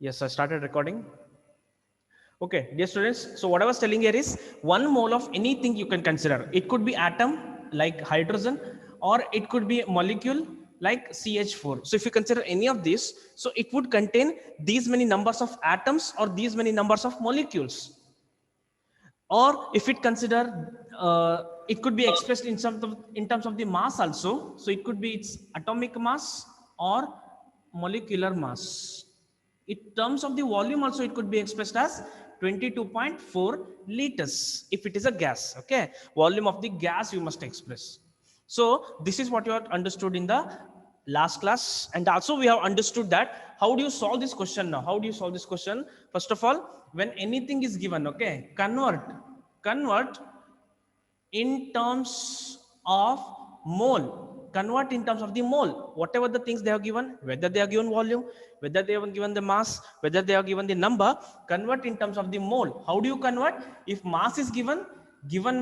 Yes, I started recording. Okay, dear students, so what I was telling here is 1 mole of anything you can consider. It could be atom like hydrogen, or it could be molecule like CH4. So if you consider any of these, so it would contain these many numbers of atoms or these many numbers of molecules. Or if it consider, it could be expressed in terms of the mass also. So it could be its atomic mass or molecular mass. In terms of the volume also, it could be expressed as 22.4 liters if it is a gas. Okay, volume of the gas you must express. So this is what you have understood in the last class, and also we have understood that how do you solve this question now. How do you solve this question? First of all, when anything is given, okay, convert in terms of mole. Convert in terms of the mole, whatever the things they have given, whether they are given volume, whether they have given the mass, whether they are given the number. Convert in terms of the mole. How do you convert? If mass is given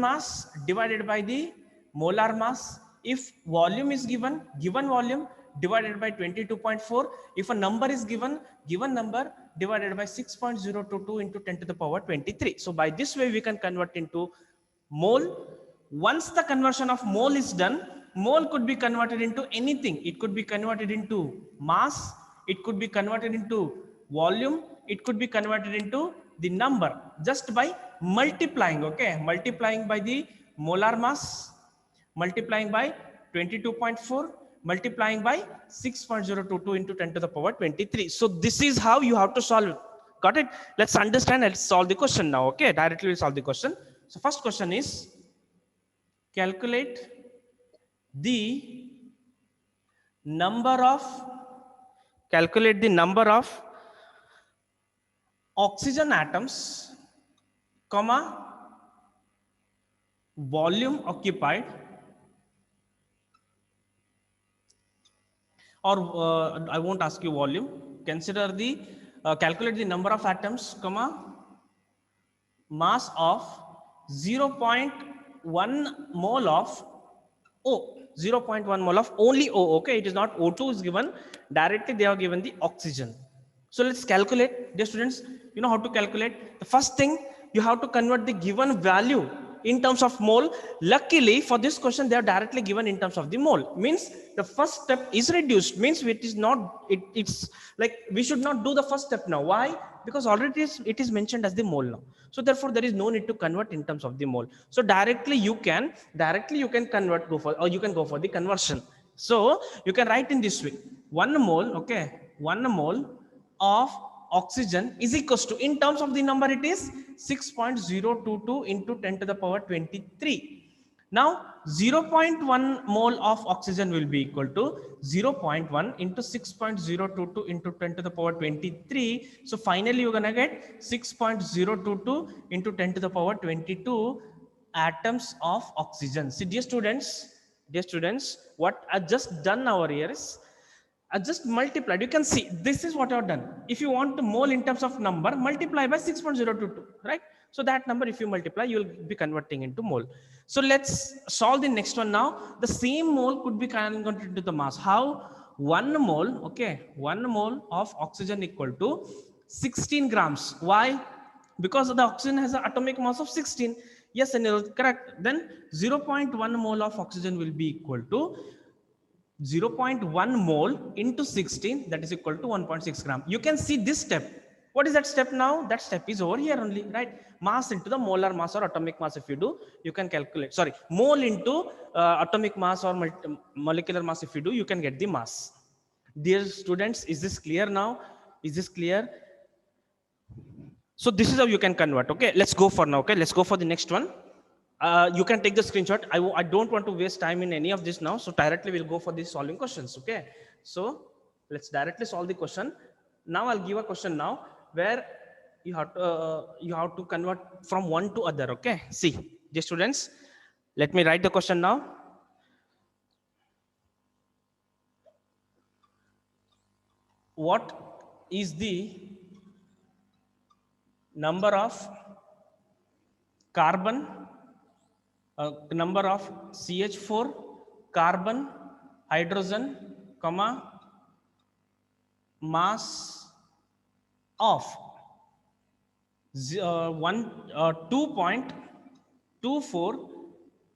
mass divided by the molar mass. If volume is given volume divided by 22.4. If a number is given number divided by 6.022 into 10 to the power 23. So by this way we can convert into mole. Once the conversion of mole is done, mole could be converted into anything. It could be converted into mass, it could be converted into volume, it could be converted into the number just by multiplying. Okay, multiplying by the molar mass, multiplying by 22.4, multiplying by 6.022 into 10 to the power 23. So this is how you have to solve it. Got it? Let's understand and solve the question now. Okay, directly we'll solve the question. So first question is, calculate the number of oxygen atoms, comma, volume occupied, or I won't ask you volume. Consider the calculate the number of atoms, comma, mass of 0.1 mole of O. 0.1 mole of only O. Okay, it is not O2 is given. Directly they are given the oxygen. So let's calculate. Dear students, you know how to calculate. The first thing, you have to convert the given value in terms of mole. Luckily for this question, they are directly given in terms of the mole. Means the first step is reduced. Means it is not, it's like we should not do the first step now. Why? Because already it is mentioned as the mole now. So therefore there is no need to convert in terms of the mole. So directly you can convert, you can go for the conversion. So you can write in this way: 1 mole, okay, 1 mole of oxygen is equals to, in terms of the number, it is 6.022 into 10 to the power 23. Now 0.1 mole of oxygen will be equal to 0.1 into 6.022 into 10 to the power 23. So finally you're gonna get 6.022 into 10 to the power 22 atoms of oxygen. See, dear students, what I just done over here is I just multiplied. You can see this is what I've done. If you want the mole in terms of number, multiply by 6.022, right? So that number, if you multiply, you'll be converting into mole. So let's solve the next one now. The same mole could be converted into the mass. How? 1 mole, okay, 1 mole of oxygen equal to 16 grams. Why? Because the oxygen has an atomic mass of 16. Yes, Anil, correct. Then 0.1 mole of oxygen will be equal to 0.1 mole into 16, that is equal to 1.6 gram. You can see this step. What is that step now? That step is over here only, right? Mass into the molar mass or atomic mass. If you do, you can calculate. Sorry, mole into atomic mass or molecular mass. If you do, you can get the mass. Dear students, is this clear now? Is this clear? So this is how you can convert. Okay, let's go for now. Okay, let's go for the next one. You can take the screenshot. I don't want to waste time in any of this now. So directly we'll go for these solving questions. Okay, so let's directly solve the question. Now I'll give a question now where you have to convert from one to other. Okay, see, dear students, let me write the question now. What is the number of carbon, number of CH4, carbon, hydrogen, comma, mass of 2.24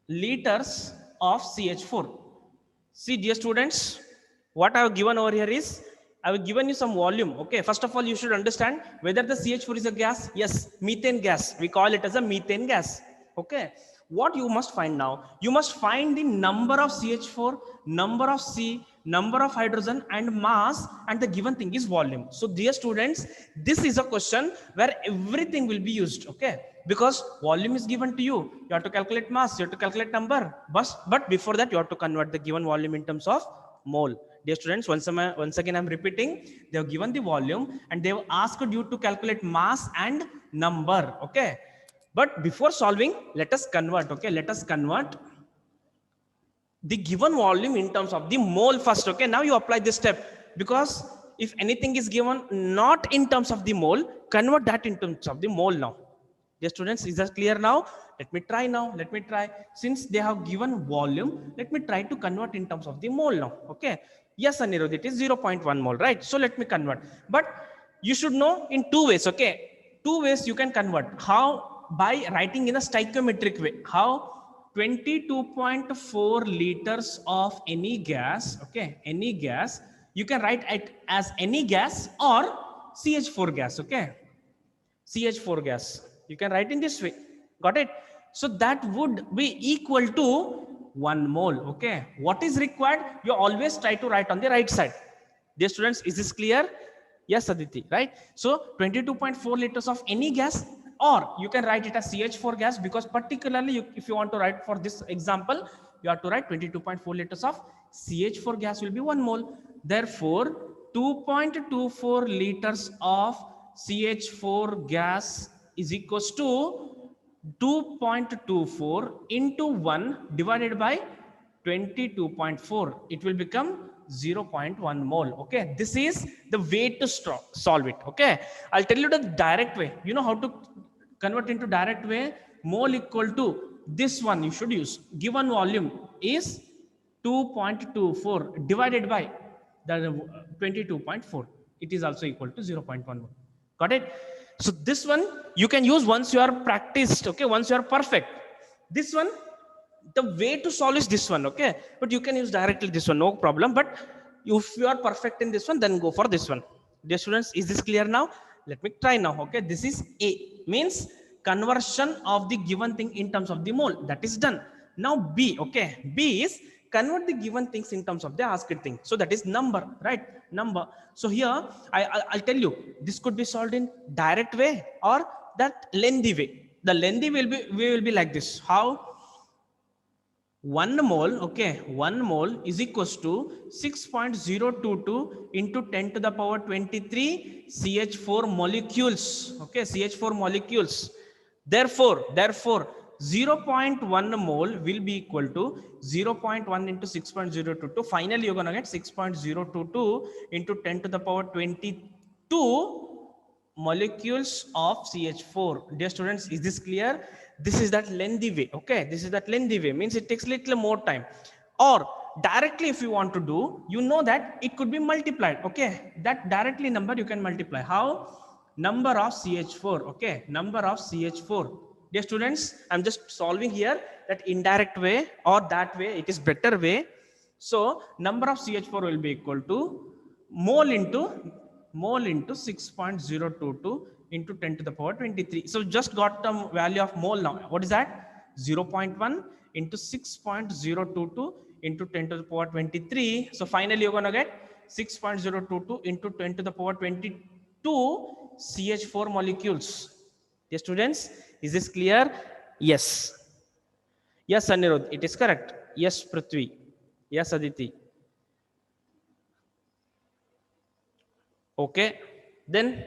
liters of CH4. See, dear students, what I have given over here is I have given you some volume. Okay, first of all, you should understand whether the CH4 is a gas. Yes, methane gas. We call it as a methane gas. Okay, what you must find now? You must find the number of CH4, number of C, number of hydrogen, and mass, and the given thing is volume. So, dear students, this is a question where everything will be used. Okay, because volume is given to you, you have to calculate mass, you have to calculate number, but before that you have to convert the given volume in terms of mole. Dear students, once again I'm repeating, they have given the volume and they have asked you to calculate mass and number. Okay, but before solving, let us convert. Okay, let us convert the given volume in terms of the mole first. Okay, now you apply this step, because if anything is given not in terms of the mole, convert that in terms of the mole now. Dear students, is that clear now? Let me try now. Let me try. Since they have given volume, let me try to convert in terms of the mole now. Okay. Yes, Anirudh, it is 0.1 mole, right? So let me convert. But you should know in two ways. Okay. Two ways you can convert. How? By writing in a stoichiometric way. How? 22.4 liters of any gas. Okay. Any gas. You can write it as any gas or CH4 gas. Okay. CH4 gas. You can write in this way. Got it? So that would be equal to 1 mole. Okay. What is required? You always try to write on the right side. Dear students, is this clear? Yes, Aditi, right? So 22.4 liters of any gas, or you can write it as CH4 gas, because particularly if you want to write for this example, you have to write 22.4 liters of CH4 gas will be 1 mole. Therefore, 2.24 liters of CH4 gas is equals to 2.24 into 1 divided by 22.4. It will become 0.1 mole. Okay, this is the way to solve it. Okay, I'll tell you the direct way. You know how to convert into direct way? Mole equal to this one you should use. Given volume is 2.24 divided by the 22.4. It is also equal to 0.1 mole. Got it? So this one you can use once you are practiced. Okay, once you are perfect. This one, the way to solve is this one. Okay, but you can use directly this one, no problem. But if you are perfect in this one, then go for this one. Dear students, is this clear now? Let me try now. Okay, this is A, means conversion of the given thing in terms of the mole. That is done. Now B. Okay, B is convert the given things in terms of the asked thing. So that is number, right? Number. So here I'll tell you, this could be solved in direct way or that lengthy way. The lengthy will be like this. How? 1 mole, okay, 1 mole is equals to 6.022 into 10 to the power 23 CH4 molecules. Okay, CH4 molecules. Therefore 0.1 mole will be equal to 0.1 into 6.022. Finally, you're going to get 6.022 into 10 to the power 22 molecules of CH4. Dear students, is this clear? This is that lengthy way. Okay, this is that lengthy way, means it takes little more time. Or directly, if you want to do, you know that it could be multiplied. Okay, that directly number you can multiply. How? Number of CH4. Okay, number of CH4. Dear students, I'm just solving here that indirect way or that way. It is better way. So number of CH4 will be equal to mole into 6.022 into 10 to the power 23. So just got the value of mole now. What is that? 0.1 into 6.022 into 10 to the power 23. So finally you're going to get 6.022 into 10 to the power 22 CH4 molecules. Dear students, is this clear? Yes. Yes, Anirudh, it is correct. Yes, Prithvi. Yes, Aditi. Okay, then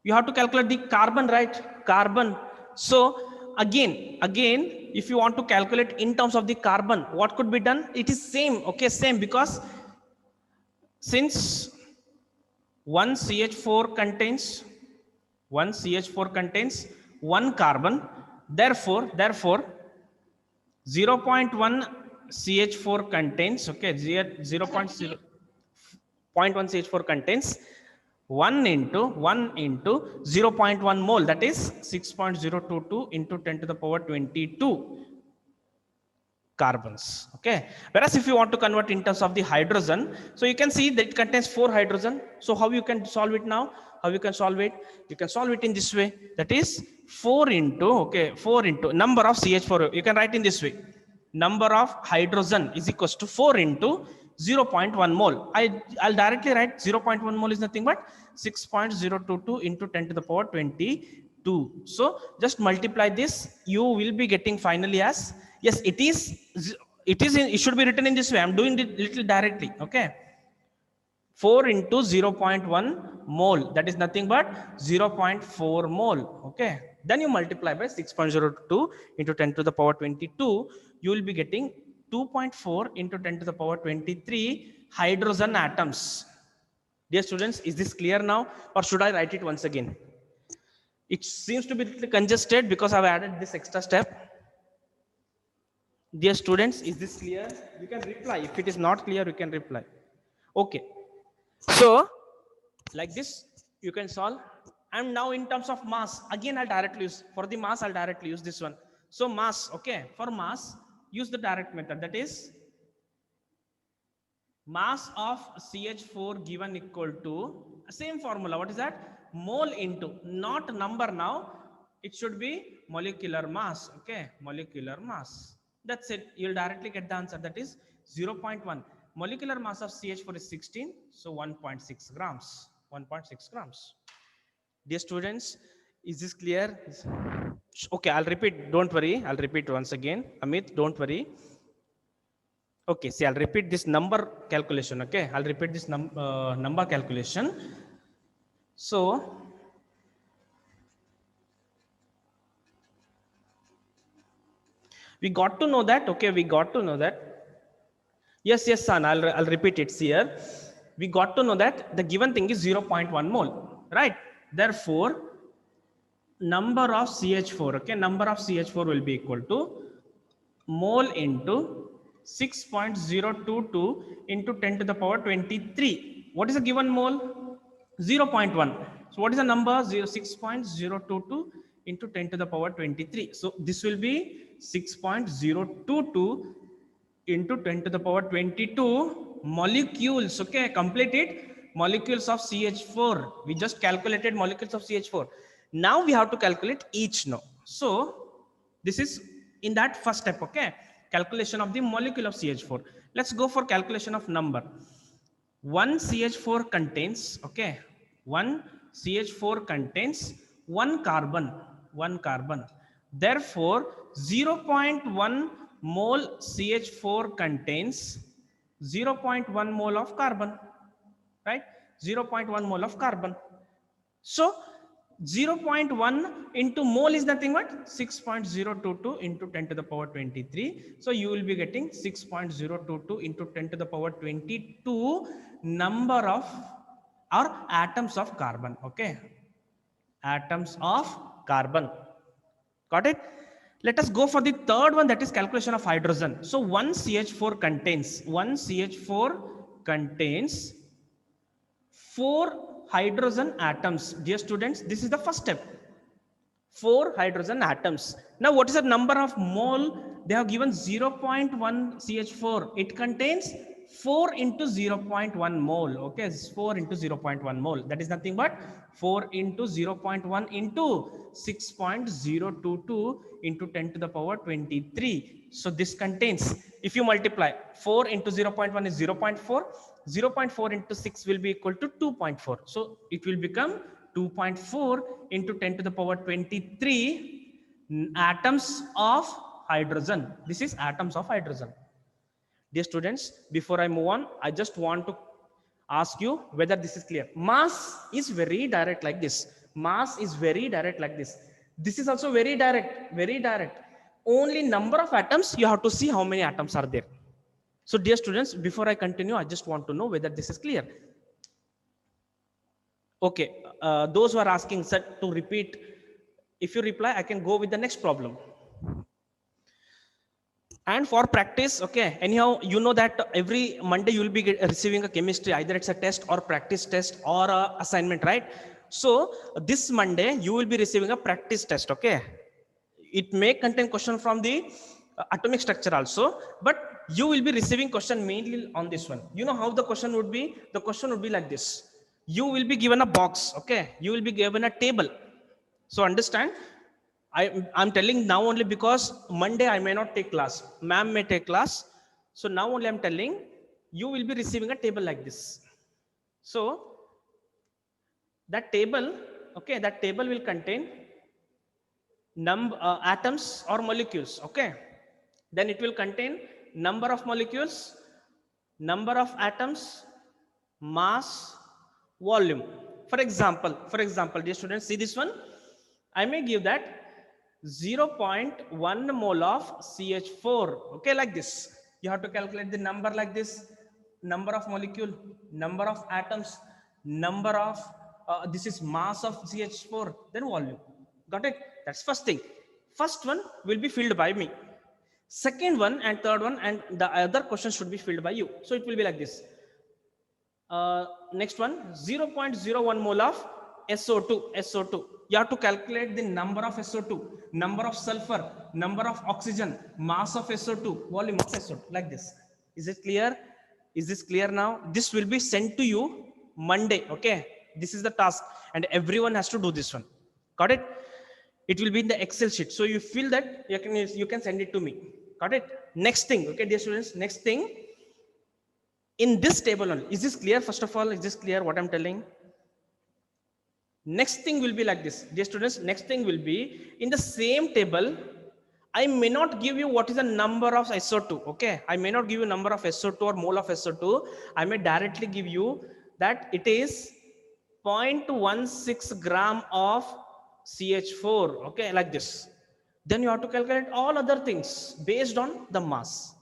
you have to calculate the carbon, right? Carbon. So again, if you want to calculate in terms of the carbon, what could be done? It is same. Okay, same, because since one CH4 contains one carbon, therefore 0.1 CH4 contains, okay, 0.1 CH4 contains 1 into 0.1 mole, that is 6.022 into 10 to the power 22 carbons. Okay. Whereas if you want to convert in terms of the hydrogen, so you can see that it contains 4 hydrogen. So how you can solve it now? How you can solve it? You can solve it in this way. That is 4 into, okay, 4 into number of CH4. You can write in this way. Number of hydrogen is equals to 4 into 0.1 mole. I'll directly write 0.1 mole is nothing but 6.022 into 10 to the power 22. So just multiply this. You will be getting finally as, yes, it should be written in this way. I'm doing it little directly. Okay. 4 into 0.1 mole, that is nothing but 0.4 mole. Okay. Then you multiply by 6.02 into 10 to the power 22. You will be getting 2.4 into 10 to the power 23 hydrogen atoms. Dear students, is this clear now, or should I write it once again? It seems to be a little congested because I've added this extra step. Dear students, is this clear? You can reply. If it is not clear, you can reply. Okay. So, like this, you can solve. And now in terms of mass, again I'll directly use, for the mass I'll directly use this one. So mass, okay, for mass, use the direct method, that is mass of CH4 given equal to, same formula, what is that? Mole into, not number now, it should be molecular mass, okay, molecular mass. That's it, you'll directly get the answer, that is 0.1. Molecular mass of CH4 is 16, so 1.6 grams, 1.6 grams. Dear students, is this clear? Okay, I'll repeat, don't worry, I'll repeat once again. Amit, don't worry. Okay, see, I'll repeat this number calculation, okay? I'll repeat this number calculation. So, we got to know that, okay, we got to know that. Yes, son, I'll repeat it here. We got to know that the given thing is 0.1 mole, right? Therefore, number of CH4, okay, number of CH4 will be equal to mole into 6.022 into 10 to the power 23. What is the given mole? 0.1. So what is the number? 6.022 into 10 to the power 23. So this will be 6.022 into 10 to the power 22 molecules. Okay, complete it. Molecules of CH4. We just calculated molecules of CH4. Now we have to calculate each now. So this is in that first step, okay? Calculation of the molecule of CH4. Let's go for calculation of number. One CH4 contains, okay, one CH4 contains one carbon. Therefore, 0.1 mole CH4 contains 0.1 mole of carbon, right? 0.1 mole of carbon. So 0.1 into mole is nothing but 6.022 into 10 to the power 23. So you will be getting 6.022 into 10 to the power 22 number of or atoms of carbon. Okay, atoms of carbon. Got it? Let us go for the third one, that is calculation of hydrogen. So one CH4 contains 4 hydrogen atoms. Dear students, this is the first step. 4 hydrogen atoms. Now what is the number of mole? They have given 0.1 CH4. It contains 4 into 0.1 mole. Okay, 4 into 0.1 mole. That is nothing but 4 into 0.1 into 6.022 into 10 to the power 23. So this contains, if you multiply 4 into 0.1 is 0.4. 0.4 into 6 will be equal to 2.4. So it will become 2.4 into 10 to the power 23 atoms of hydrogen. This is atoms of hydrogen. Dear students, before I move on, I just want to ask you whether this is clear. Mass is very direct like this. Mass is very direct like this. This is also very direct, very direct. Only number of atoms, you have to see how many atoms are there. So dear students, before I continue, I just want to know whether this is clear. Okay, those who are asking sir to repeat, if you reply, I can go with the next problem. And for practice, okay, anyhow, you know that every Monday you will be receiving a chemistry, either it's a test or practice test or a assignment, right? So this Monday you will be receiving a practice test, okay? It may contain question from the atomic structure also, but you will be receiving question mainly on this one. You know how the question would be? The question would be like this: you will be given a box, okay, you will be given a table. So understand, I'm telling now only because Monday I may not take class, ma'am may take class. So now only I'm telling, you will be receiving a table like this. So that table, okay, that table will contain atoms or molecules, okay? Then it will contain number of molecules, number of atoms, mass, volume. For example, dear students, see this one. I may give that 0.1 mole of CH4, okay, like this. You have to calculate the number like this: number of molecule, number of atoms, number of this is mass of CH4, then volume. Got it? That's first thing. First one will be filled by me, second one and third one, and the other question should be filled by you. So it will be like this. Next one, 0.01 mole of SO2. You have to calculate the number of SO2, number of sulfur, number of oxygen, mass of SO2, volume of SO2, like this. Is it clear? Is this clear now? This will be sent to you Monday, okay? This is the task, and everyone has to do this one. Got it? It will be in the Excel sheet, so you feel that you can send it to me. Got it? Next thing, okay, dear students, next thing, in this table only. Is this clear? First of all, is this clear what I'm telling? Next thing will be like this, dear students. Next thing will be, in the same table, I may not give you what is the number of SO2, okay? I may not give you number of SO2 or mole of SO2. I may directly give you that it is 0.16 gram of CH4, okay, like this. Then you have to calculate all other things based on the mass.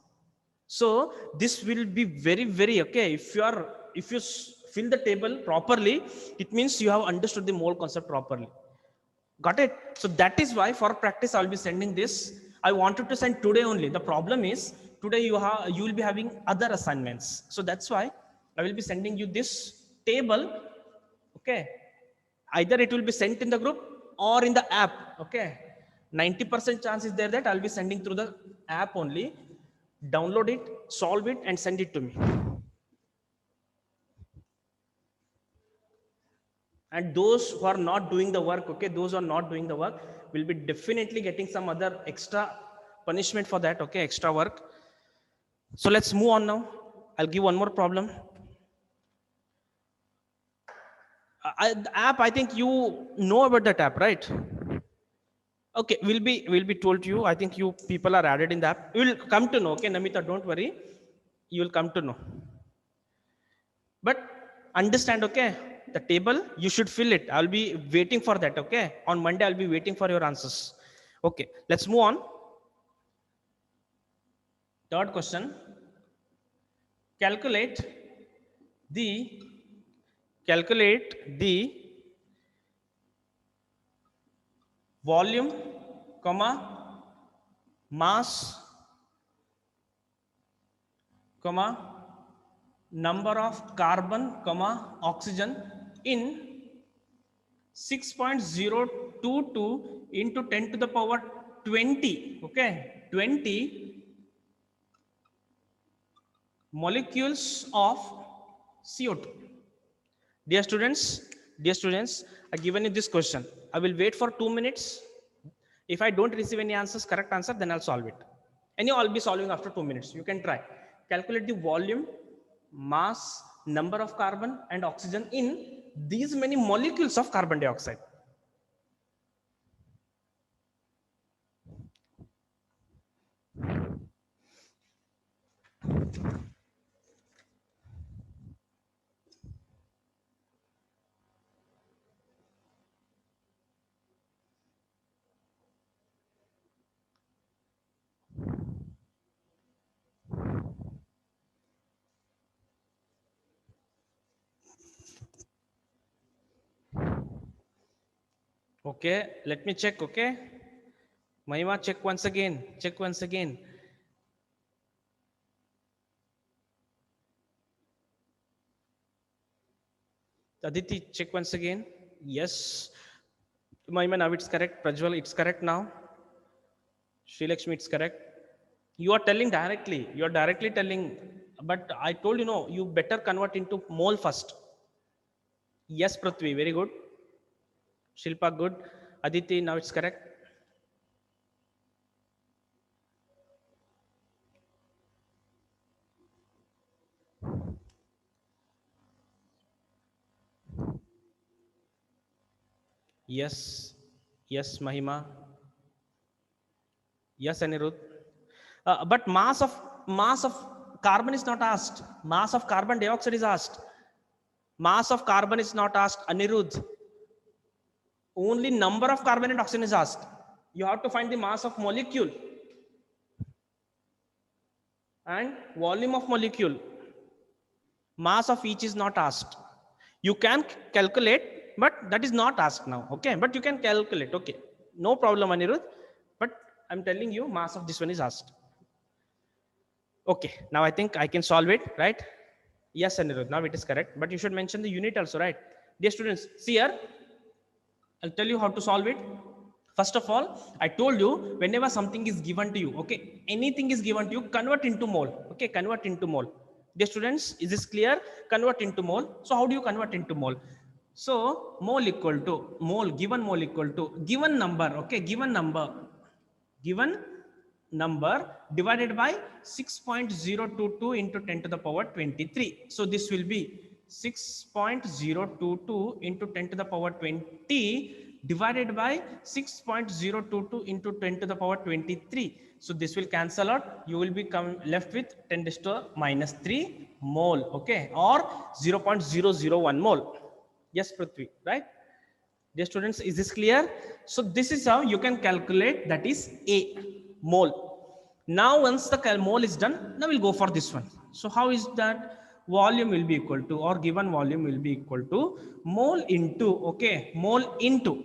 So this will be very, very, okay, if you fill the table properly, it means you have understood the mole concept properly. Got it? So that is why for practice I'll be sending this. I wanted to send today only. The problem is today you will be having other assignments, so that's why I will be sending you this table, okay? Either it will be sent in the group or in the app, okay? 90% chance is there that I'll be sending through the app only. Download it, solve it, and send it to me. And those who are not doing the work, okay, those who are not doing the work will be definitely getting some other extra punishment for that, okay, extra work. So let's move on now. I'll give one more problem. The app, I think you know about that app, right? Okay, will be told to you. I think you people are added in the app. You will come to know, okay, Namita, don't worry, you will come to know. But understand, okay, the table you should fill it. I'll be waiting for that, okay? On Monday I'll be waiting for your answers. Okay, let's move on. Third question: calculate the volume, comma, mass, comma, number of carbon, comma, oxygen in 6.022 into 10 to the power 20, okay, 20 molecules of CO2. Dear students, I've given you this question. I will wait for 2 minutes. If I don't receive any answers, correct answer, then I'll solve it. And you all be solving after 2 minutes. You can try. Calculate the volume, mass, number of carbon and oxygen in these many molecules of carbon dioxide. Okay, let me check, okay? Mahima, check once again. Check once again. Aditi, check once again. Yes. Mahima, now it's correct. Prajwal, it's correct now. Srilakshmi, it's correct. You are telling directly. You are directly telling. But I told you, no, you better convert into mole first. Yes, Prithvi, very good. Shilpa, good. Aditi, now it's correct. Yes. Yes, Mahima. Yes, Anirudh. But mass of carbon is not asked. Mass of carbon dioxide is asked. Mass of carbon is not asked. Anirudh. Only number of carbon and oxygen is asked. You have to find the mass of molecule and volume of molecule. Mass of each is not asked. You can calculate, but that is not asked now. Okay, but you can calculate. Okay, no problem, Anirudh. But I'm telling you, mass of this one is asked. Okay, now I think I can solve it, right? Yes, Anirudh, now it is correct. But you should mention the unit also, right? Dear students, see here. I'll tell you how to solve it. First of all, I told you whenever something is given to you, okay, anything is given to you, convert into mole. Okay, convert into mole. Dear students, is this clear? Convert into mole. So how do you convert into mole? So mole equal to mole equal to given number. Okay, given number divided by 6.022 into 10 to the power 23. So this will be 6.022 into 10 to the power 20 divided by 6.022 into 10 to the power 23. So this will cancel out. You will be left with 10 to the minus 3 mole, okay, or 0.001 mole. Yes, Prithvi, right? Dear students, is this clear? So this is how you can calculate, that is A, mole. Now once the mole is done, now we'll go for this one. So how is that? Volume will be equal to, or given volume will be equal to mole into, okay, mole into.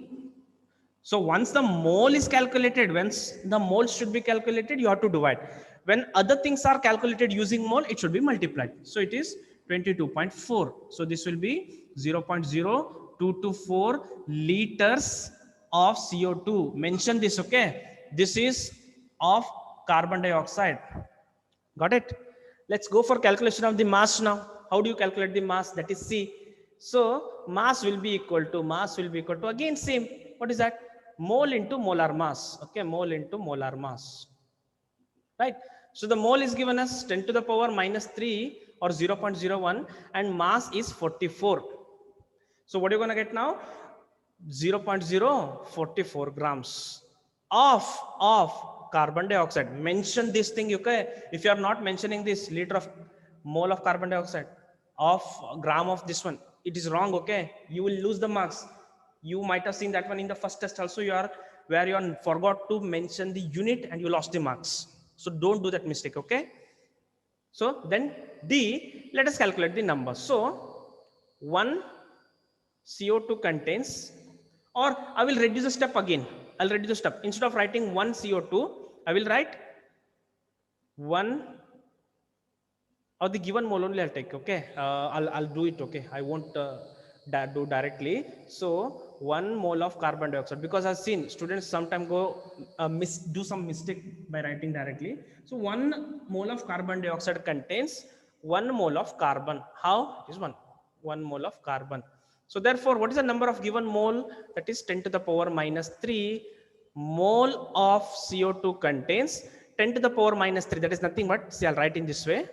So once the mole is calculated, once the mole should be calculated, you have to divide. When other things are calculated using mole, it should be multiplied. So it is 22.4. So this will be 0.0224 liters of CO2. Mention this, okay? This is of carbon dioxide. Got it? Let's go for calculation of the mass now. How do you calculate the mass? That is C. So mass will be equal to again same. What is that? Mole into molar mass. Okay, mole into molar mass. Right? So the mole is given as 10 to the power minus 3 or 0.01 and mass is 44. So what are you going to get now? 0.044 grams of carbon dioxide. Mention this thing, okay? If you are not mentioning this liter of mole of carbon dioxide of gram of this one, it is wrong, okay? You will lose the marks. You might have seen that one in the first test also. Where you forgot to mention the unit and you lost the marks. So don't do that mistake, okay? So then D, let us calculate the number. So 1 CO2 contains, or I will reduce the step again. I'll reduce the step. Instead of writing 1 CO2, I will write 1 or the given mole only I'll take, okay? I'll do it, okay? I won't do directly. So 1 mole of carbon dioxide, because I've seen students sometimes go do some mistake by writing directly. So 1 mole of carbon dioxide contains 1 mole of carbon. How? It is 1 mole of carbon. So therefore, what is the number of given mole? That is 10 to the power minus 3 mole of CO2 contains 10 to the power minus 3. That is nothing but, see, I'll write in this way,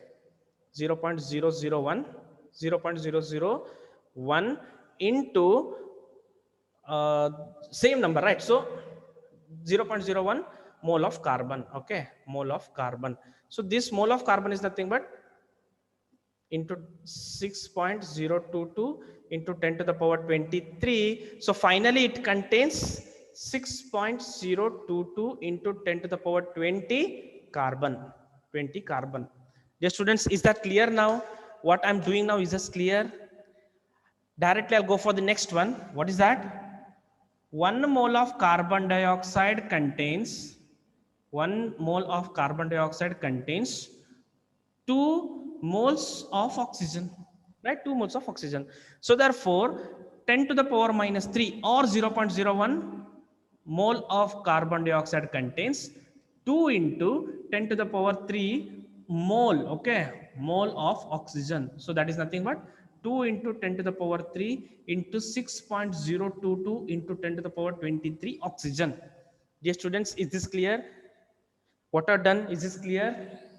0.001 into same number, right? So 0.01 mole of carbon, okay, mole of carbon. So this mole of carbon is nothing but into 6.022 into 10 to the power 23. So finally it contains 6.022 into 10 to the power 20 carbon. Dear students, is that clear now? What I'm doing now, is this clear? Directly I'll go for the next one. What is that? 1 mole of carbon dioxide contains 2 moles of oxygen. right? 2 moles of oxygen. So therefore 10 to the power minus 3 or 0.01 mole of carbon dioxide contains 2 into 10 to the power 3 mole, okay, mole of oxygen. So that is nothing but 2 into 10 to the power 3 into 6.022 into 10 to the power 23 oxygen. Dear students, is this clear? What are done? Is this clear?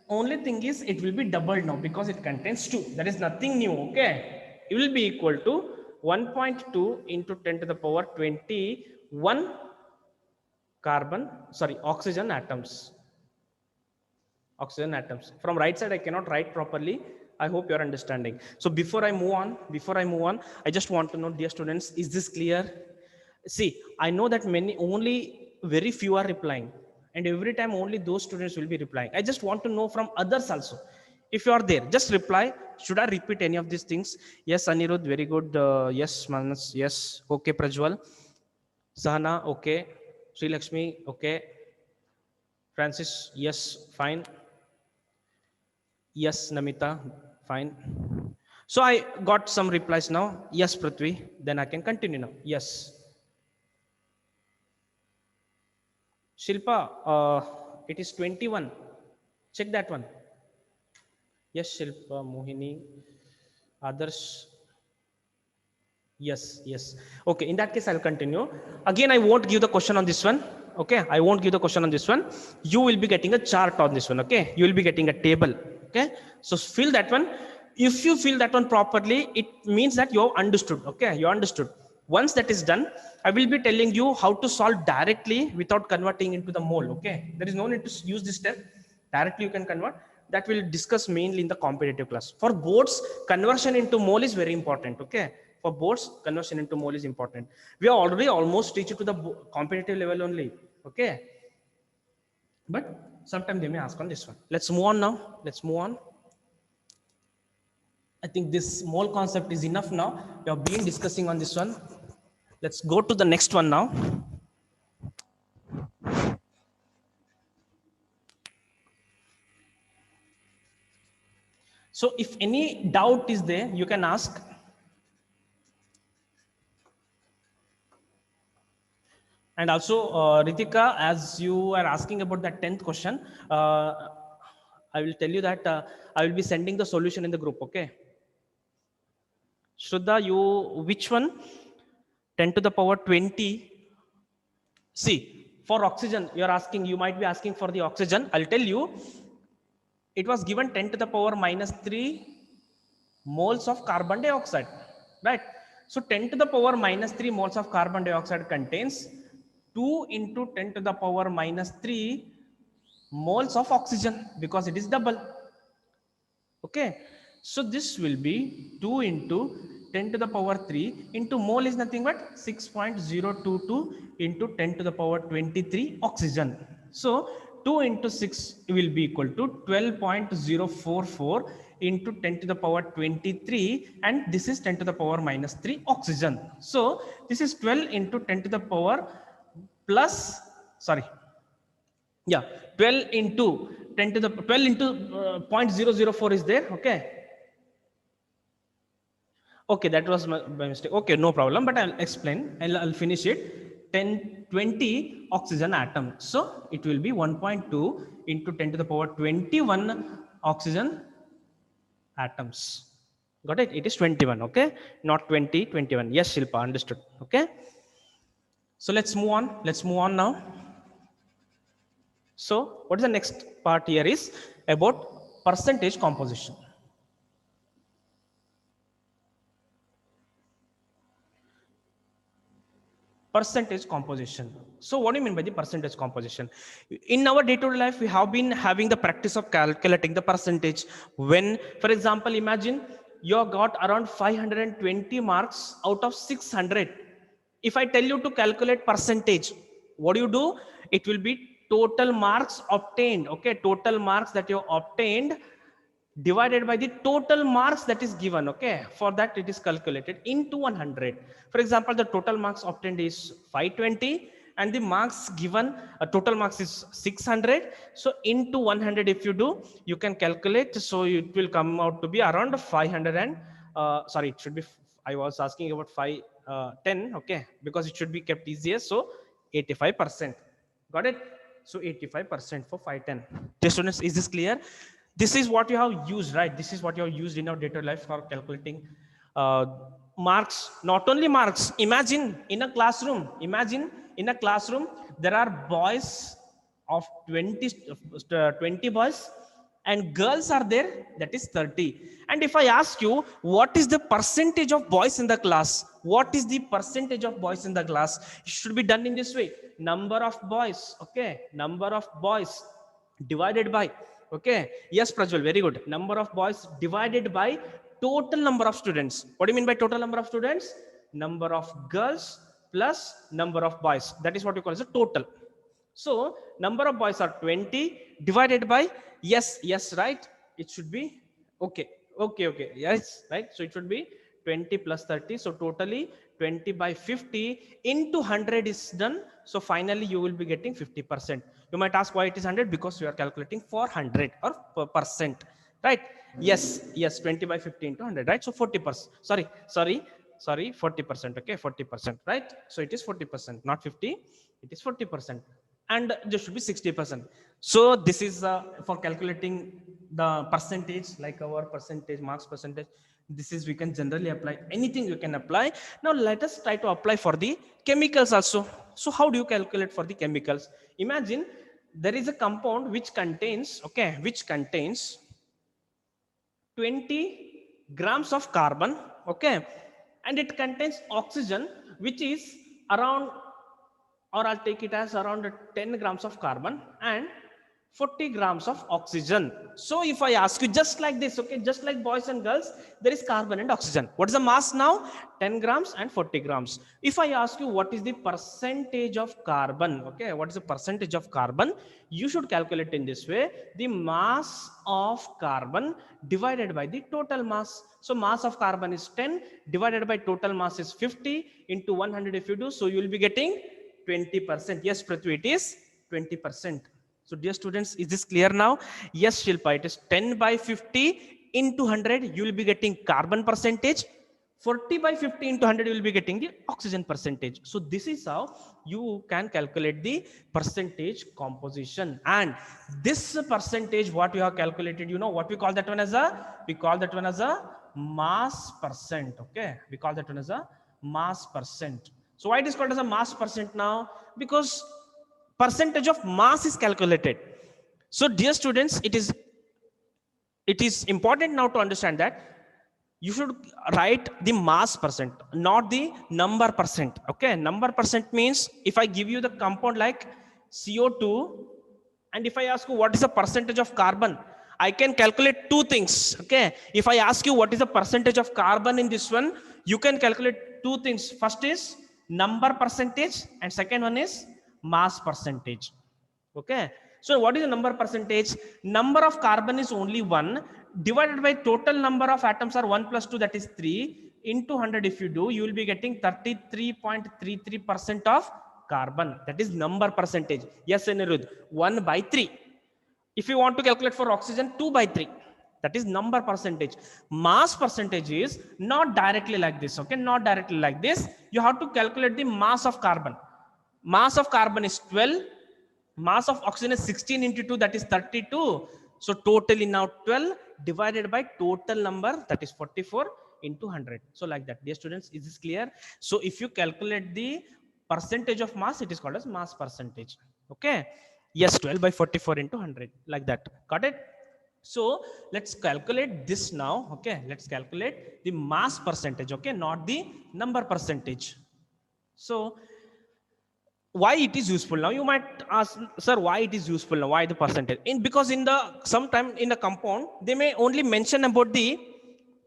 Only thing is it will be doubled now because it contains 2. That is nothing new, okay? It will be equal to 1.2 into 10 to the power 21 oxygen atoms. Oxygen atoms. From right side I cannot write properly. I hope you are understanding. So before I move on, I just want to know, dear students, is this clear? See, I know that only very few are replying, and every time only those students will be replying. I just want to know from others also. If you are there, just reply. Should I repeat any of these things? Yes, Anirudh, very good. Yes, Manas, yes. Okay, Prajwal. Sahana, okay. Sri Lakshmi, okay. Francis, yes, fine. Yes, Namita, fine. So I got some replies now. Yes, Prithvi, then I can continue now. Yes. Shilpa, it is 21. Check that one. Yes, Shilpa, Mohini, others. Yes, yes. Okay, in that case, I'll continue. Again, I won't give the question on this one. Okay, I won't give the question on this one. You will be getting a chart on this one. Okay, you will be getting a table. Okay, so fill that one. If you fill that one properly, it means that you have understood. Okay, you understood. Once that is done, I will be telling you how to solve directly without converting into the mole. Okay, there is no need to use this step. Directly you can convert. That will discuss mainly in the competitive class. For boards, conversion into mole is very important. Okay, for boards, conversion into mole is important. We are already almost reached to the competitive level only. Okay, but sometimes they may ask on this one. Let's move on now. Let's move on. I think this mole concept is enough now. We have been discussing on this one. Let's go to the next one now. So if any doubt is there, you can ask. And also, Ritika, as you are asking about that 10th question, I will tell you that I will be sending the solution in the group, okay? Shraddha, which one? 10 to the power 20. See, for oxygen, you might be asking for the oxygen. I'll tell you, it was given 10 to the power minus 3 moles of carbon dioxide, right? So 10 to the power minus 3 moles of carbon dioxide contains 2 into 10 to the power minus 3 moles of oxygen because it is double. Okay, so this will be 2 into 10 to the power 3 into mole is nothing but 6.022 into 10 to the power 23 oxygen. So 2 into 6 will be equal to 12.044 into 10 to the power 23, and this is 10 to the power minus 3 oxygen. So this is 12 into 10 to the power plus, sorry, yeah, 12 into 10 to the 12 into 0.004 is there. Okay, that was my mistake. Okay, no problem, but I'll explain. I'll finish it. 20 oxygen atom. So it will be 1.2 into 10 to the power 21 oxygen atoms. Got it? It is 21. Okay, not 20, 21. Yes, Shilpa, understood. Okay. So let's move on. Let's move on now. So what is the next part here is about percentage composition. Percentage composition. So what do you mean by the percentage composition? In our day-to-day life, we have been having the practice of calculating the percentage. When, for example, imagine you got around 520 marks out of 600. If I tell you to calculate percentage, what do you do? It will be total marks obtained. Okay, total marks that you obtained divided by the total marks that is given. Okay, for that it is calculated into 100. For example, the total marks obtained is 520 and the marks given, total marks is 600. So into 100 if you do, you can calculate, so it will come out to be around 500 and sorry, it should be, I was asking about 5, 10, okay, because it should be kept easier. So 85%. Got it? So 85% for 510. Dear students, is this clear? This is what you have used, right? This is what you have used in our day-to-day life for calculating uh, marks. Not only marks. Imagine in a classroom. Imagine in a classroom there are boys of 20 boys and girls are there, that is 30. And if I ask you what is the percentage of boys in the class, what is the percentage of boys in the class, it should be done in this way: number of boys, okay, number of boys divided by, okay, yes Prajwal, very good, number of boys divided by total number of students. What do you mean by total number of students? Number of girls plus number of boys, that is what you call as a total. So number of boys are 20 divided by, yes, yes, right, it should be, okay, okay, okay, yes, right, so it should be 20 plus 30, so totally 20 by 50 into 100 is done. So finally you will be getting 50%. You might ask why it is 100, because you are calculating for 100 or per percent, right? Yes, yes, 20 by 50 into 100, right? So 40%, sorry 40%, okay, 40%, right? So it is 40%, not 50, it is 40%, and there should be 60%. So this is for calculating the percentage, like our percentage, marks percentage. This is, we can generally apply anything, you can apply. Now let us try to apply for the chemicals also. So how do you calculate for the chemicals? Imagine there is a compound which contains, okay, which contains 20 grams of carbon, okay, and it contains oxygen which is around, or I'll take it as around 10 grams of carbon and 40 grams of oxygen. So if I ask you just like this, okay, just like boys and girls, there is carbon and oxygen. What is the mass now? 10 grams and 40 grams. If I ask you what is the percentage of carbon, okay, what is the percentage of carbon? You should calculate in this way: the mass of carbon divided by the total mass. So mass of carbon is 10 divided by total mass is 50 into 100 if you do, so you will be getting 20%. Yes, Prithvi, it is 20%. So dear students, is this clear now? Yes, Shilpa, it is 10 by 50 into 100, you will be getting carbon percentage. 40 by 50 into 100, you will be getting the oxygen percentage. So this is how you can calculate the percentage composition. And this percentage, what you have calculated, you know what we call that one as a? We call that one as a mass percent. Okay, we call that one as a mass percent. So why it is called as a mass percent now? Because percentage of mass is calculated. So dear students, it is important now to understand that you should write the mass percent, not the number percent. Okay, number percent means if I give you the compound like CO2, and if I ask you what is the percentage of carbon, I can calculate two things. Okay, if I ask you what is the percentage of carbon in this one, you can calculate two things. First is number percentage and second one is mass percentage. Okay, so what is the number percentage? Number of carbon is only 1 divided by total number of atoms are 1 plus 2, that is 3 into 100. If you do, you will be getting 33.33% of carbon, that is number percentage. Yes, Anirudh, 1 by 3. If you want to calculate for oxygen, 2 by 3, that is number percentage. Mass percentage is not directly like this, okay, not directly like this. You have to calculate the mass of carbon. Mass of carbon is 12, mass of oxygen is 16 into 2, that is 32. So totally now 12 divided by total number, that is 44 into 100. So like that. Dear students, is this clear? So if you calculate the percentage of mass, it is called as mass percentage. Okay, yes, 12 by 44 into 100, like that. Got it? So let's calculate this now. Okay, let's calculate the mass percentage, okay, not the number percentage. So why it is useful now? You might ask, sir, why it is useful now? Why the percentage? Because in the sometime in the compound, they may only mention about the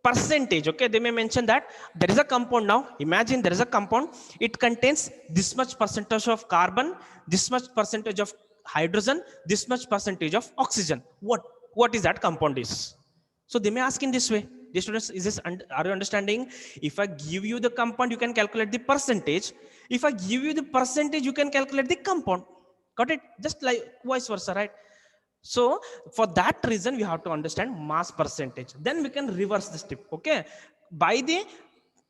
percentage. Okay, they may mention that there is a compound now. Imagine there is a compound. It contains this much percentage of carbon, this much percentage of hydrogen, this much percentage of oxygen. What is that compound is? So they may ask in this way. Dear students, is this, are you understanding? If I give you the compound, you can calculate the percentage. If I give you the percentage, you can calculate the compound. Got it? Just like vice versa, right? So for that reason, we have to understand mass percentage. Then we can reverse the step. Okay. by the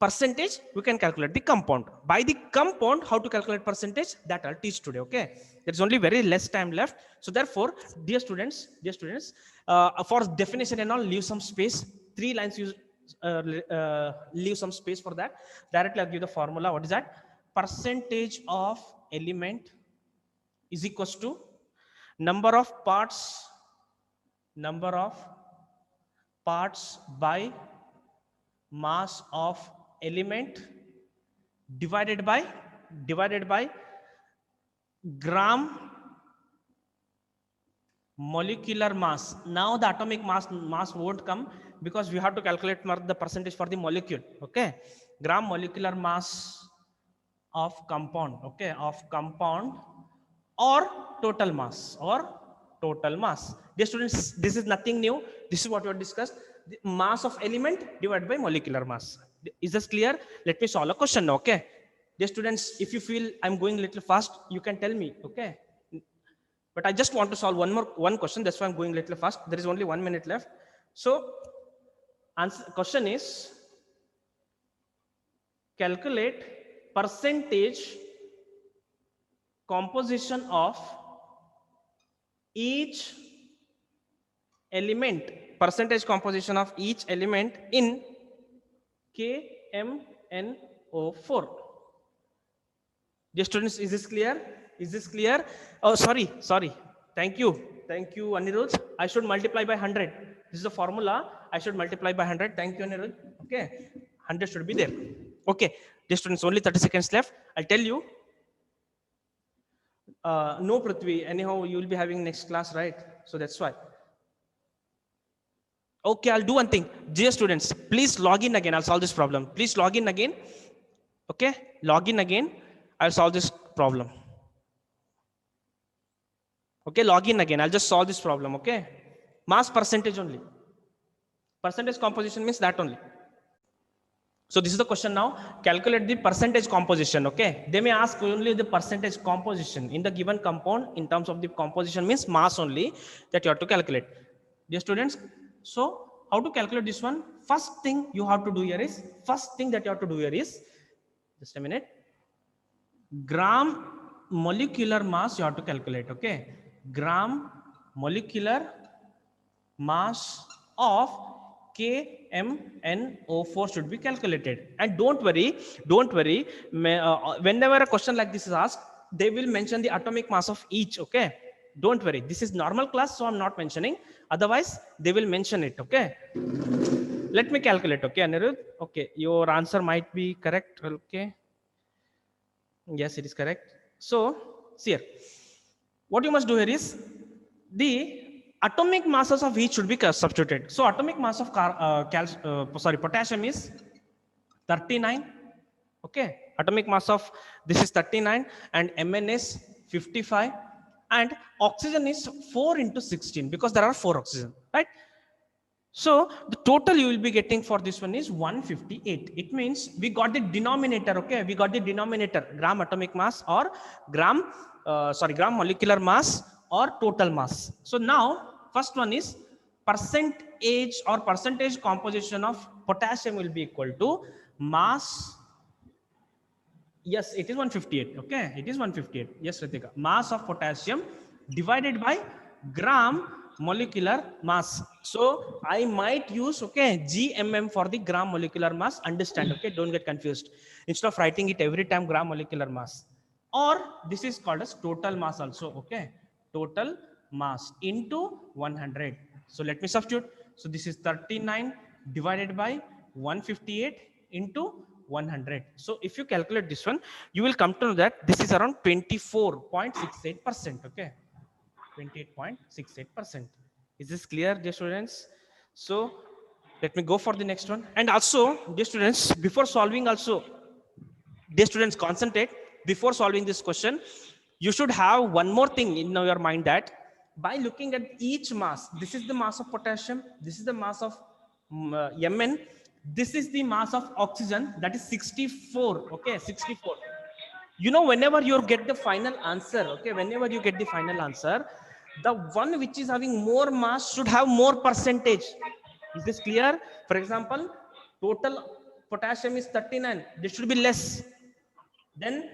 percentage we can calculate the compound. By the compound, how to calculate percentage, that I'll teach today. Okay, there's only very less time left, so therefore, dear students, for definition and all, leave some space. 3 lines, use leave some space for that. Directly I'll give the formula. What is that? Percentage of element is equals to number of parts by mass of element divided by gram molecular mass. Now the atomic mass won't come, because we have to calculate the percentage for the molecule. Okay, gram molecular mass of compound. Okay, of compound, or total mass, Dear students, this is nothing new. This is what we have discussed. The mass of element divided by molecular mass. Is this clear? Let me solve a question now. Okay, dear students, if you feel I'm going a little fast, you can tell me. Okay, but I just want to solve one question. That's why I'm going a little fast. There is only 1 minute left. So question is, calculate percentage composition of each element, in KMnO4. Dear students, is this clear? Oh, sorry. Thank you, Anirudh. I should multiply by 100. This is the formula. I should multiply by 100. Thank you, Anirudh. Okay, 100 should be there. Okay, dear students, only 30 seconds left. I'll tell you. No, Prithvi, anyhow, you will be having next class, right? So that's why. Okay, I'll do one thing. Dear students, please log in again. I'll solve this problem. Please log in again. Okay, log in again. I'll solve this problem. Okay, log in again. I'll just solve this problem. Okay, mass percentage only. Percentage composition means that only. So this is the question now. Calculate the percentage composition. Okay, they may ask only the percentage composition in the given compound. In terms of the composition means mass only, that you have to calculate. Dear students, so how to calculate this one? First thing you have to do here is, just a minute, gram molecular mass you have to calculate. Okay, gram molecular mass of KMnO4 should be calculated. And don't worry, whenever a question like this is asked, they will mention the atomic mass of each. Okay, don't worry, this is normal class, so I'm not mentioning. Otherwise they will mention it. Okay, let me calculate. Okay, Anirudh, okay, your answer might be correct. Okay, yes, it is correct. So see here, what you must do here is, the atomic masses of each should be substituted. So atomic mass of potassium is 39. Okay, atomic mass of this is 39, and Mn is 55, and oxygen is 4 into 16, because there are 4 oxygen, right? So the total you will be getting for this one is 158. It means we got the denominator. Okay, we got the denominator, gram atomic mass or gram molecular mass or total mass. So now first one is percentage composition of potassium will be equal to mass. Yes, it is 158. Okay, it is 158. Yes, Ritika, mass of potassium divided by gram molecular mass. So I might use, okay, GMM for the gram molecular mass. Understand? Okay, don't get confused. Instead of writing it every time gram molecular mass, or this is called as total mass also. Okay, total mass into 100. So let me substitute. So this is 39 divided by 158 into 100. So if you calculate this one, you will come to know that this is around 24.68%. Okay, 28.68%. Is this clear, dear students? So let me go for the next one. And also, dear students, before solving also, dear students, concentrate. Before solving this question, you should have one more thing in your mind, that by looking at each mass, this is the mass of potassium, this is the mass of Mn, this is the mass of oxygen, that is 64. Okay, 64. You know, whenever you get the final answer, okay, the one which is having more mass should have more percentage. Is this clear? For example, Total potassium is 39. This should be less. Then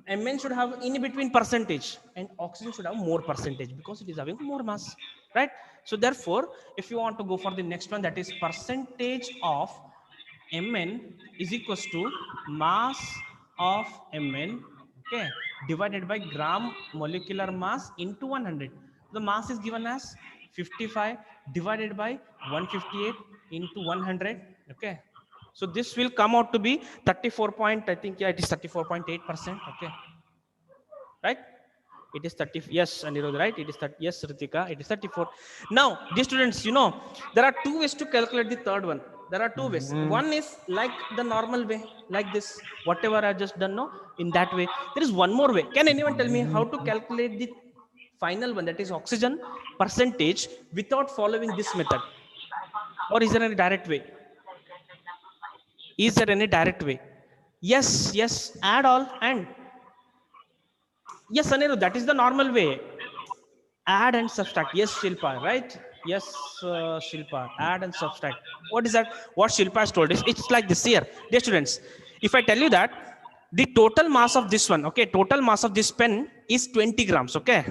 Mn should have in between percentage, and oxygen should have more percentage because it is having more mass, right? So therefore, if you want to go for the next one, that is percentage of Mn is equals to mass of Mn, okay, divided by gram molecular mass into 100. The mass is given as 55 divided by 158 into 100, okay. So this will come out to be 34 point, I think, yeah, it is 34.8%, okay, right? It is 30, yes, Anirudh, right? It is 30, yes, Ritika, it is 34. Now, dear students, there are two ways to calculate the third one. There are two ways. One is like the normal way, like this, whatever I just done, no, in that way. There is one more way. Can anyone tell me how to calculate the final one, that is oxygen percentage, without following this method? Or is there any direct way? Is there any direct way? Yes, yes, add all and yes, Anirudh, that is the normal way. Add and subtract. Yes, Shilpa, right? Yes, Shilpa, add and subtract. What is that? What Shilpa has told us, it's like this here. Dear students, if I tell you that the total mass of this one, okay, total mass of this pen is 20 grams, okay?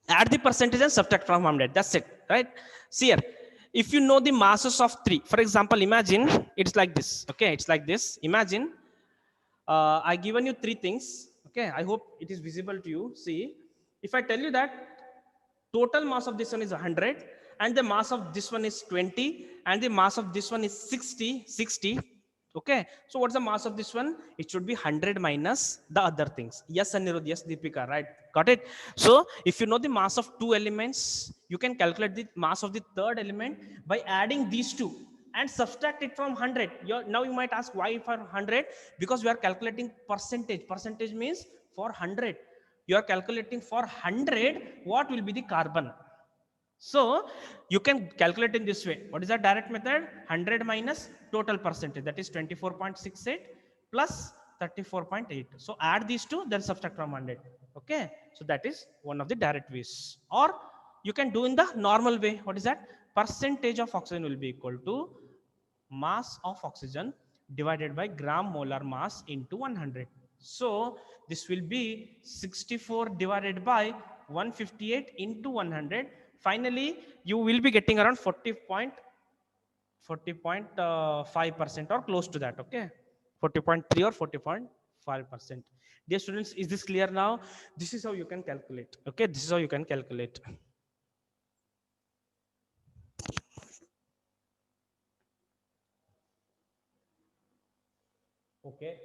Add the percentage and subtract from 100. That's it, right? See here, if you know the masses of three, for example, imagine it's like this, okay? It's like this. Imagine I given you three things, okay? I hope it is visible to you. See, if I tell you that total mass of this one is 100 and the mass of this one is 20 and the mass of this one is 60, okay? So what's the mass of this one? It should be 100 minus the other things. Yes, Anirudh, yes, Deepika, right? Got it? So if you know the mass of two elements, you can calculate the mass of the third element by adding these two and subtract it from 100. Now you might ask why for 100? Because we are calculating percentage. Percentage means for 100. You are calculating for 100 what will be the carbon. So you can calculate in this way. What is that direct method? 100 minus total percentage, that is 24.68 plus 34.8. So add these two, then subtract from 100. Okay, so that is one of the direct ways. Or you can do in the normal way. What is that? Percentage of oxygen will be equal to mass of oxygen divided by gram molar mass into 100. So this will be 64 divided by 158 into 100. Finally, you will be getting around 40.5% or close to that, okay? 40.3 or 40.5%. Dear students, is this clear now? This is how you can calculate, okay? This is how you can calculate. Okay.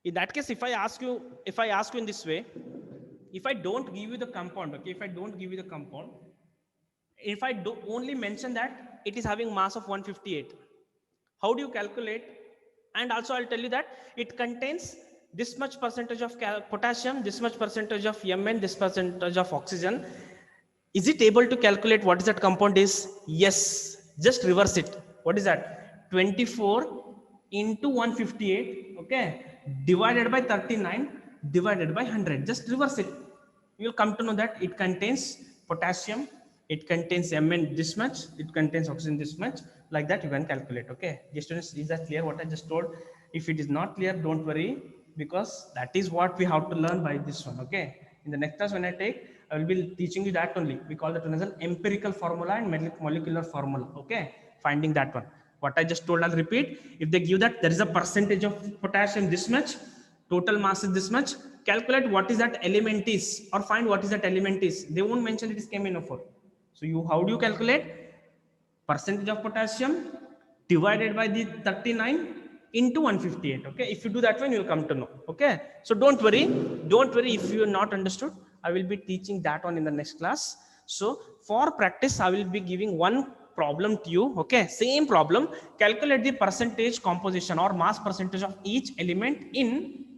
In that case, if I ask you in this way, if I don't give you the compound, okay, if I don't give you the compound, if I do only mention that it is having mass of 158, how do you calculate? And also I'll tell you that it contains this much percentage of potassium, this much percentage of Mn, this percentage of oxygen. Is it able to calculate what is that compound is? Yes, just reverse it. What is that? 24 into 158, okay, divided by 39 divided by 100. Just reverse it. You will come to know that it contains potassium, it contains Mn this much, it contains oxygen this much. Like that you can calculate, okay? Dear students, is that clear what I just told? If it is not clear, don't worry, because that is what we have to learn by this one, okay? In the next class when I take, I will be teaching you that only. We call that one as an empirical formula and molecular formula, okay? Finding that one. What I just told, I'll repeat. If they give that there is a percentage of potassium this much, total mass is this much, calculate what is that element is, or find what is that element is. They won't mention it is KMnO4. So you, how do you calculate? Percentage of potassium divided by the 39 into 158, okay? If you do that one, you will come to know, okay? So don't worry if you are not understood. I will be teaching that one in the next class. So for practice, I will be giving one problem to you, okay? Same problem. Calculate the percentage composition or mass percentage of each element in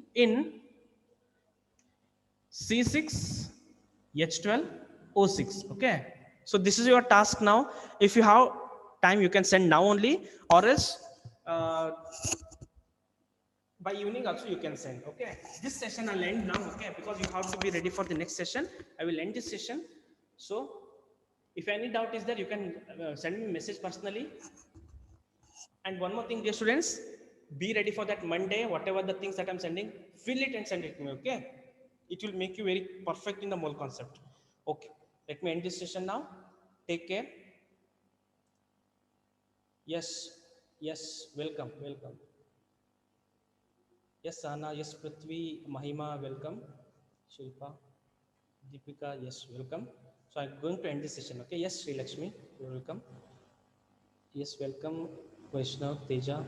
C6H12O6, okay? So this is your task now. If you have time, you can send now only, or else by evening also you can send. Okay, this session I'll end now. Okay, because you have to be ready for the next session. I will end this session. So if any doubt is there, you can send me a message personally. And one more thing, dear students, be ready for that Monday. Whatever the things that I'm sending, fill it and send it to me. Okay, it will make you very perfect in the mole concept. Okay, let me end this session now. Take care. Yes, yes, welcome, welcome. Yes, Sana, yes, Prithvi, Mahima, welcome. Shilpa, Deepika, yes, welcome. So I'm going to end this session. Okay, yes, Sri Lakshmi, you're welcome. Yes, welcome. Vaishnav, Teja.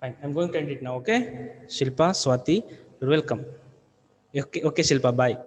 Fine, I'm going to end it now. Okay, Shilpa, Swati, you're welcome. Okay, okay, Shilpa, bye.